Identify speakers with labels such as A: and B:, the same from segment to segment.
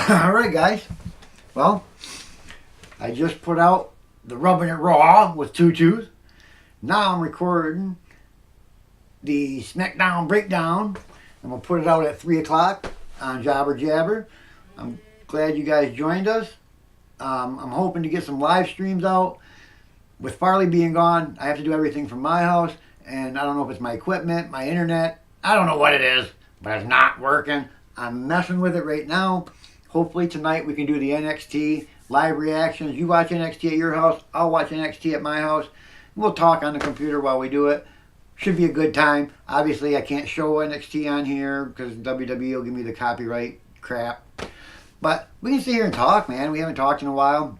A: Alright guys, well, I just put out the Rubbing It Raw with Tutus. Now I'm recording the SmackDown BreakDown. I'm going to put it out at 3 o'clock on Jobber Jabber. I'm glad you guys joined us. I'm hoping to get some live streams out. With Farley being gone, I have to do everything from my house, and I don't know if it's my equipment, my internet. I don't know what it is, but it's not working. I'm messing with it right now. Hopefully tonight we can do the NXT live reactions. You watch NXT at your house, I'll watch NXT at my house. We'll talk on the computer while we do it. Should be a good time. Obviously I can't show NXT on here because WWE will give me the copyright crap. But we can sit here and talk, man. We haven't talked in a while.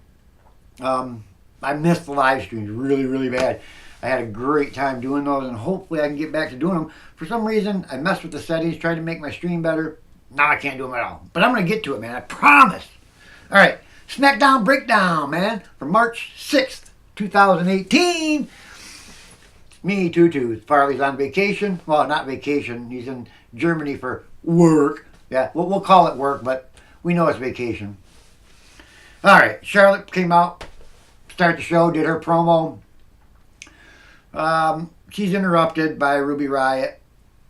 A: I missed the live streams really bad. I had a great time doing those, and hopefully I can get back to doing them. For some reason, I messed with the settings, tried to make my stream better. Now I can't do them at all. But I'm going to get to it, man. I promise. All right. SmackDown BreakDown, man. For March 6th, 2018. Me, Tutu. Farley's on vacation. Well, not vacation. He's in Germany for work. Yeah, we'll call it work, but we know it's vacation. All right. Charlotte came out, started the show, did her promo. She's interrupted by Ruby Riott.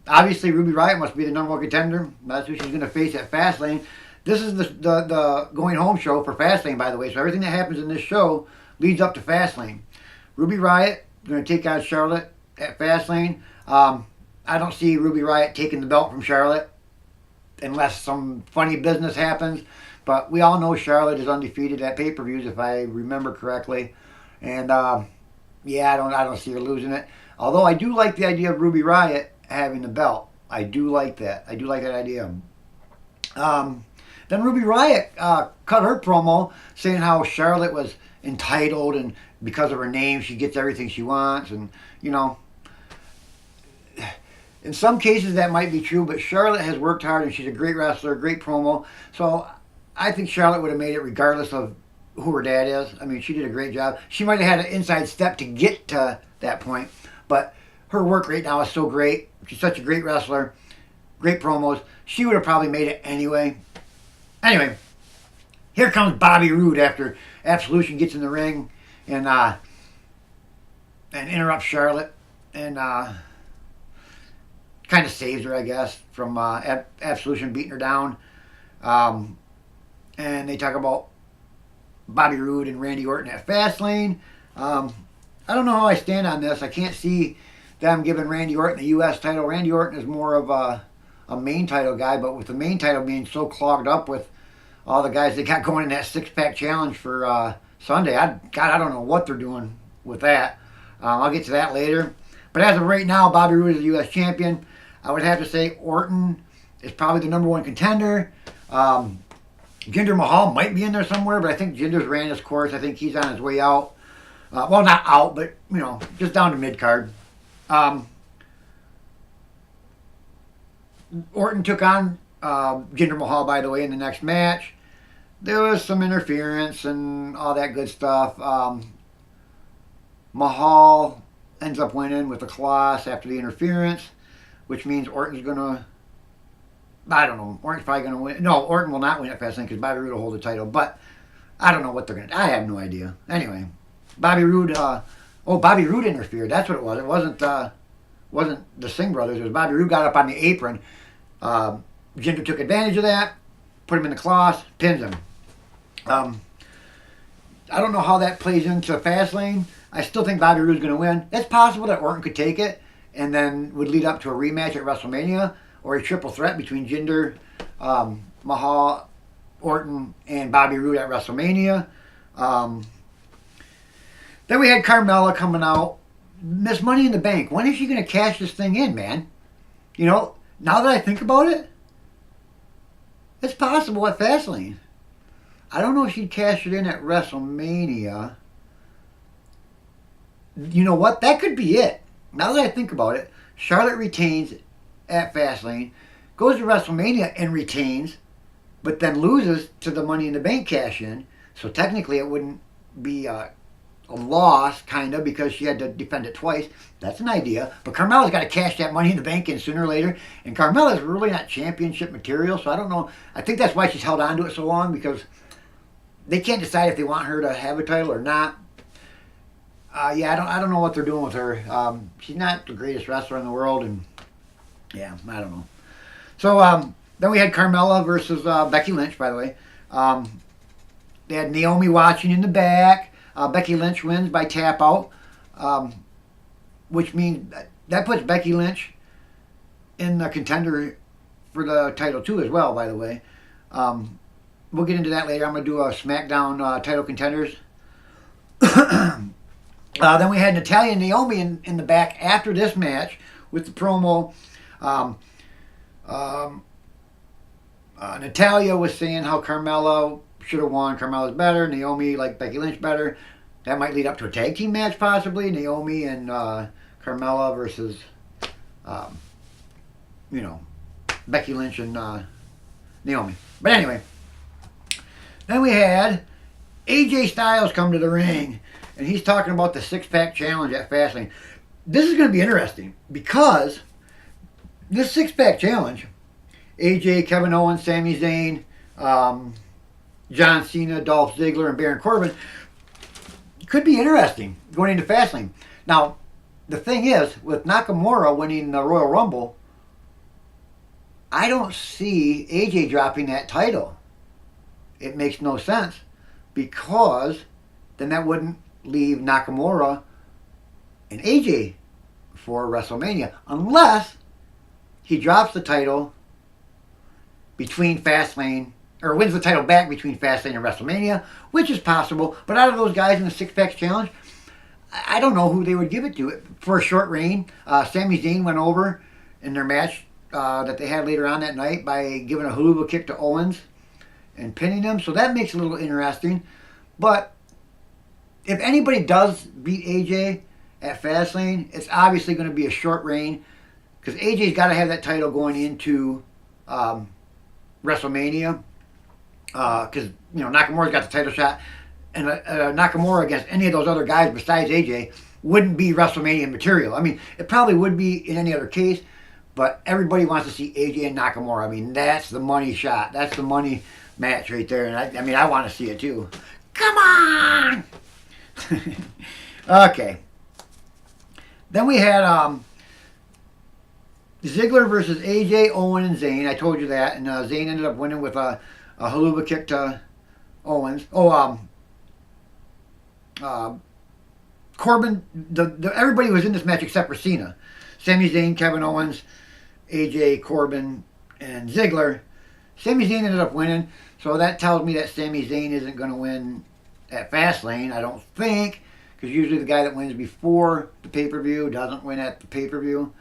A: Obviously, Ruby Riott must be the number one contender. That's who she's going to face at Fastlane. This is the going home show for Fastlane, by the way. So everything that happens in this show leads up to Fastlane. Ruby Riott going to take on Charlotte at Fastlane. I don't see Ruby Riott taking the belt from Charlotte unless some funny business happens. But we all know Charlotte is undefeated at pay-per-views, if I remember correctly. And yeah, I don't see her losing it. Although I do like the idea of Ruby Riott having the belt. I do like that. I do like that idea. Then Ruby Riott cut her promo saying how Charlotte was entitled and because of her name she gets everything she wants. And, you know, in some cases that might be true, but Charlotte has worked hard and she's a great wrestler, great promo. So I think Charlotte would have made it regardless of who her dad is. I mean, she did a great job. She might have had an inside step to get to that point, but her work right now is so great. She's such a great wrestler. Great promos. She would have probably made it anyway. Anyway, here comes Bobby Roode after Absolution gets in the ring and interrupts Charlotte and kind of saves her, I guess, from Absolution beating her down. And they talk about Bobby Roode and Randy Orton at Fastlane. I don't know how I stand on this. I can't see them giving Randy Orton the U.S. title. Randy Orton is more of a main title guy, but with the main title being so clogged up with all the guys they got going in that six-pack challenge for Sunday, I don't know what they're doing with that. I'll get to that later. But as of right now, Bobby Roode is the U.S. champion. I would have to say Orton is probably the number one contender. Jinder Mahal might be in there somewhere, but I think Jinder's ran his course. I think he's on his way out. Well, not out, but, you know, just down to mid-card. Orton took on Jinder Mahal, by the way, in the next match. There was some interference and all that good stuff. Mahal ends up winning with a cloth after the interference, which means Orton's going to... I don't know. Orton's probably going to win. No, Orton will not win at Fastlane because Bobby Roode will hold the title. But I don't know what they're going to... I have no idea. Anyway, Bobby Roode... Bobby Roode interfered. That's what it was. It wasn't the Singh brothers. It was Bobby Roode got up on the apron. Jinder took advantage of that, put him in the cloth, pins him. I don't know how that plays into Fastlane. I still think Bobby Roode's going to win. It's possible that Orton could take it and then would lead up to a rematch at WrestleMania or a triple threat between Jinder, Mahal, Orton, and Bobby Roode at WrestleMania. Then we had Carmela coming out. Miss Money in the Bank. When is she going to cash this thing in, man? You know, now that I think about it, it's possible at Fastlane. I don't know if she'd cash it in at WrestleMania. You know what? That could be it. Now that I think about it, Charlotte retains at Fastlane, goes to WrestleMania and retains, but then loses to the Money in the Bank cash in. So technically it wouldn't be a loss, kind of, because she had to defend it twice. That's an idea. But Carmela's got to cash that Money in the Bank in sooner or later. And Carmela's really not championship material, so I don't know. I think that's why she's held on to it so long, because they can't decide if they want her to have a title or not. Yeah, I don't know what they're doing with her. She's not the greatest wrestler in the world, and yeah, I don't know. So then we had Carmela versus Becky Lynch, by the way. They had Naomi watching in the back. Becky Lynch wins by tap out, which means that puts Becky Lynch in the contender for the title too, as well, by the way. We'll get into that later. I'm going to do a SmackDown title contenders. Then we had Natalya and Naomi in the back after this match with the promo. Natalya was saying how Carmella should have won. Carmella's better. Naomi liked Becky Lynch better. That might lead up to a tag team match, possibly. Naomi and Carmella versus, Becky Lynch and Naomi. But anyway, then we had AJ Styles come to the ring, and he's talking about the six-pack challenge at Fastlane. This is going to be interesting, because this six-pack challenge, AJ, Kevin Owens, Sami Zayn, John Cena, Dolph Ziggler, and Baron Corbin, could be interesting going into Fastlane. Now, the thing is, with Nakamura winning the Royal Rumble, I don't see AJ dropping that title. It makes no sense, because then that wouldn't leave Nakamura and AJ for WrestleMania, unless he drops the title between Fastlane, or wins the title back between Fastlane and WrestleMania, which is possible. But out of those guys in the six-pack challenge, I don't know who they would give it to. For a short reign, Sami Zayn went over in their match that they had later on that night by giving a haluva kick to Owens and pinning him. So that makes it a little interesting. But if anybody does beat AJ at Fastlane, it's obviously going to be a short reign, because AJ's got to have that title going into WrestleMania, because Nakamura's got the title shot, and Nakamura against any of those other guys besides AJ wouldn't be WrestleMania material. I mean, it probably would be in any other case, but everybody wants to see AJ and Nakamura. I mean, that's the money shot. That's the money match right there, and I want to see it too. Come on! Okay. Then we had Ziggler versus AJ, Owen, and Zayn. I told you that, and Zayn ended up winning with a haluva kick to Owens. Corbin. Everybody was in this match except for Cena. Sami Zayn, Kevin Owens, AJ, Corbin, and Ziggler. Sami Zayn ended up winning, so that tells me that Sami Zayn isn't going to win at Fastlane, I don't think, because usually the guy that wins before the pay-per-view doesn't win at the pay-per-view.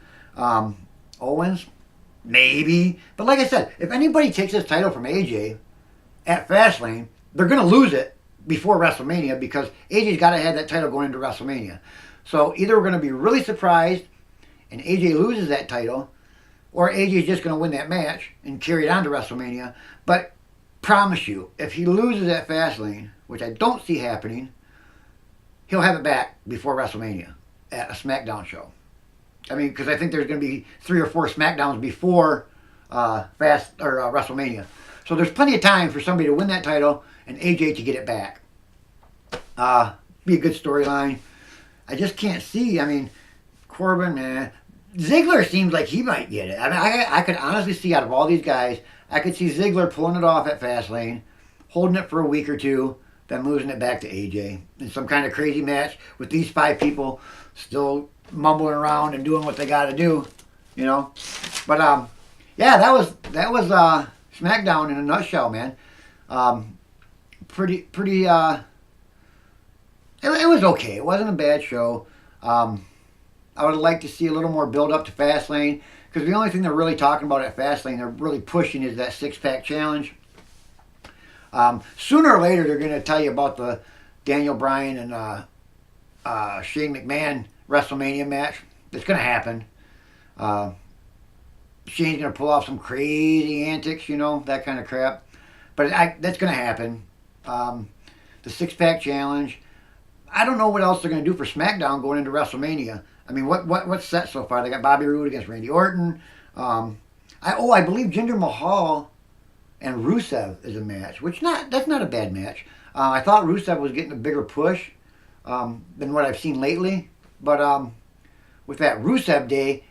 A: Owens, maybe. But like I said, if anybody takes this title from AJ at Fastlane, they're going to lose it before WrestleMania, because AJ's got to have that title going into WrestleMania. So either we're going to be really surprised and AJ loses that title, or AJ's just going to win that match and carry it on to WrestleMania. But promise you, if he loses at Fastlane, which I don't see happening, he'll have it back before WrestleMania at a SmackDown show. I mean, because I think there's going to be 3 or 4 SmackDowns before WrestleMania. So there's plenty of time for somebody to win that title and AJ to get it back. Be a good storyline. I just can't see. I mean, Corbin, man. Ziggler seems like he might get it. I mean, I could honestly see, out of all these guys, I could see Ziggler pulling it off at Fastlane, holding it for a week or two, then losing it back to AJ in some kind of crazy match with these 5 people still mumbling around and doing what they got to do, But yeah, that was SmackDown in a nutshell, man. Pretty. It was okay. It wasn't a bad show. I would like to see a little more build up to Fastlane, because the only thing they're really talking about at Fastlane, they're really pushing, is that six-pack challenge. Sooner or later, they're going to tell you about the Daniel Bryan and Shane McMahon WrestleMania match. It's going to happen. Shane's going to pull off some crazy antics, that kind of crap. But that's going to happen. The six-pack challenge. I don't know what else they're going to do for SmackDown going into WrestleMania. I mean, what's set so far? They got Bobby Roode against Randy Orton. I believe Jinder Mahal and Rusev is a match, that's not a bad match. I thought Rusev was getting a bigger push than what I've seen lately. But with that Rusev Day,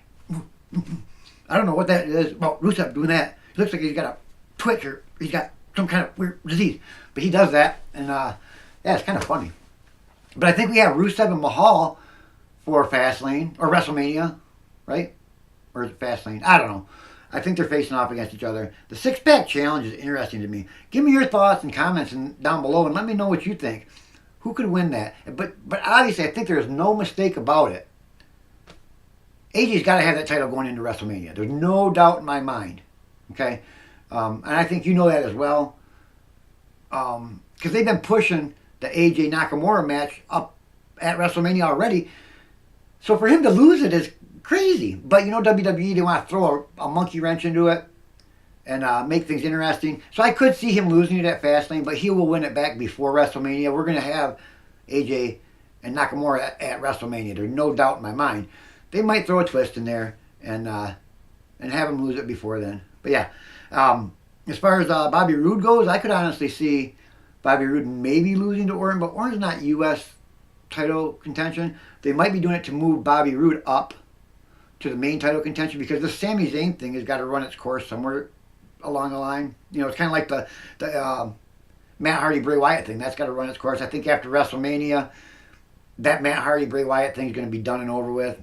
A: I don't know what that is. Well, Rusev doing that. It looks like he's got a twitch or he's got some kind of weird disease. But he does that, and yeah, it's kind of funny. But I think we have Rusev and Mahal for Fastlane or WrestleMania, right? Or is it Fastlane? I don't know. I think they're facing off against each other. The six-pack challenge is interesting to me. Give me your thoughts and comments down below, and let me know what you think. Who could win that? But obviously, I think there's no mistake about it. AJ's got to have that title going into WrestleMania. There's no doubt in my mind. Okay? And I think you know that as well. Because they've been pushing the AJ Nakamura match up at WrestleMania already. So for him to lose it is crazy. But you know WWE, they want to throw a monkey wrench into it and make things interesting. So I could see him losing it at Fastlane, but he will win it back before WrestleMania. We're going to have AJ and Nakamura at WrestleMania. There's no doubt in my mind. They might throw a twist in there and have him lose it before then. But yeah, as far as Bobby Roode goes, I could honestly see Bobby Roode maybe losing to Orton, but Orton's not U.S. title contention. They might be doing it to move Bobby Roode up to the main title contention because the Sami Zayn thing has got to run its course somewhere along the line. You know, it's kind of like the Matt Hardy Bray Wyatt thing. That's got to run its course. I think after WrestleMania, that Matt Hardy Bray Wyatt thing is going to be done and over with.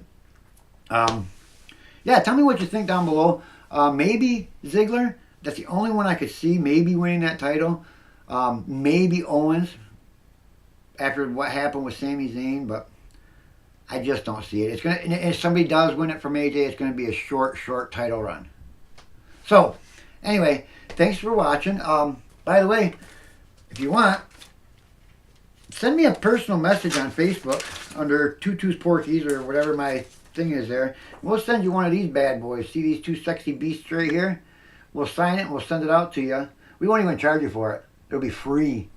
A: Yeah, tell me what you think down below. Maybe Ziggler. That's the only one I could see maybe winning that title. Maybe Owens after what happened with Sami Zayn, but I just don't see it. If somebody does win it from AJ, it's going to be a short title run. So, anyway, thanks for watching. By the way, if you want, send me a personal message on Facebook under Tutu's Porkies or whatever my thing is there. We'll send you one of these bad boys. See these two sexy beasts right here? We'll sign it and we'll send it out to you. We won't even charge you for it. It'll be free.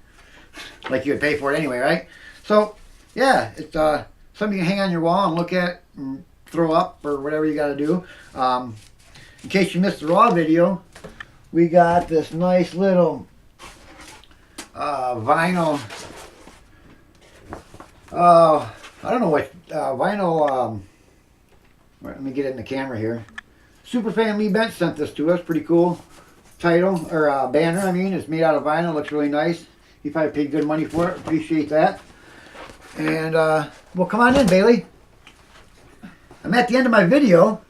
A: Like you would pay for it anyway, right? So, yeah, it's something you can hang on your wall and look at and throw up or whatever you got to do. In case you missed the Raw video, we got this nice little vinyl. I don't know what vinyl. Let me get it in the camera here. Superfan Lee Bench sent this to us. Pretty cool title or banner. I mean, it's made out of vinyl. Looks really nice. He probably paid good money for it. Appreciate that. And well, come on in, Bayley. I'm at the end of my video,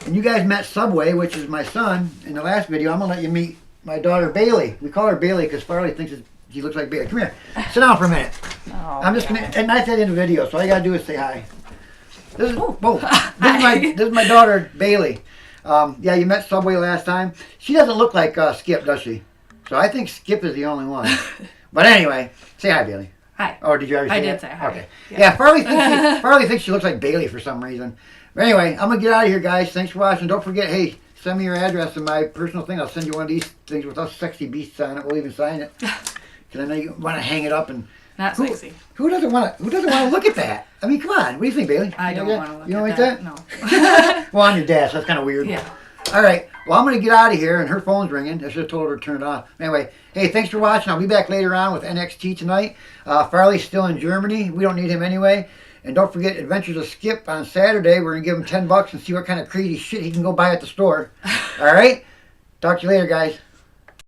A: and you guys met Subway, which is my son, in the last video. I'm gonna let you meet my daughter Bayley. We call her Bayley because Farley thinks she looks like Bayley. Come here. Sit down for a minute. Oh, I'm just gonna. And that's at the end of the video, so all you gotta do is say hi. This is my daughter Bayley. Yeah, you met Subway last time. She doesn't look like Skip, does she? So I think Skip is the only one. But anyway, say hi, Bayley.
B: Hi.
A: Oh, did you already say
B: I
A: that?
B: did say hi.
A: Okay. Yeah, Farley thinks she looks like Bayley for some reason. But anyway, I'm going to get out of here, guys. Thanks for watching. Don't forget, hey, send me your address and my personal thing. I'll send you one of these things with us sexy beasts on it. We'll even sign it. Because I know you want to hang it up and...
B: Not sexy.
A: Who doesn't want to look at that? I mean, come on. What do you think, Bayley?
B: I don't want to look
A: you don't
B: at
A: that.
B: No.
A: Well, I'm your dad, so that's kind of weird.
B: Yeah.
A: All right. Well, I'm going to get out of here, and her phone's ringing. I should have told her to turn it off. Anyway, hey, thanks for watching. I'll be back later on with NXT tonight. Farley's still in Germany. We don't need him anyway. And don't forget Adventures of Skip on Saturday. We're going to give him $10 and see what kind of crazy shit he can go buy at the store. All right? Talk to you later, guys.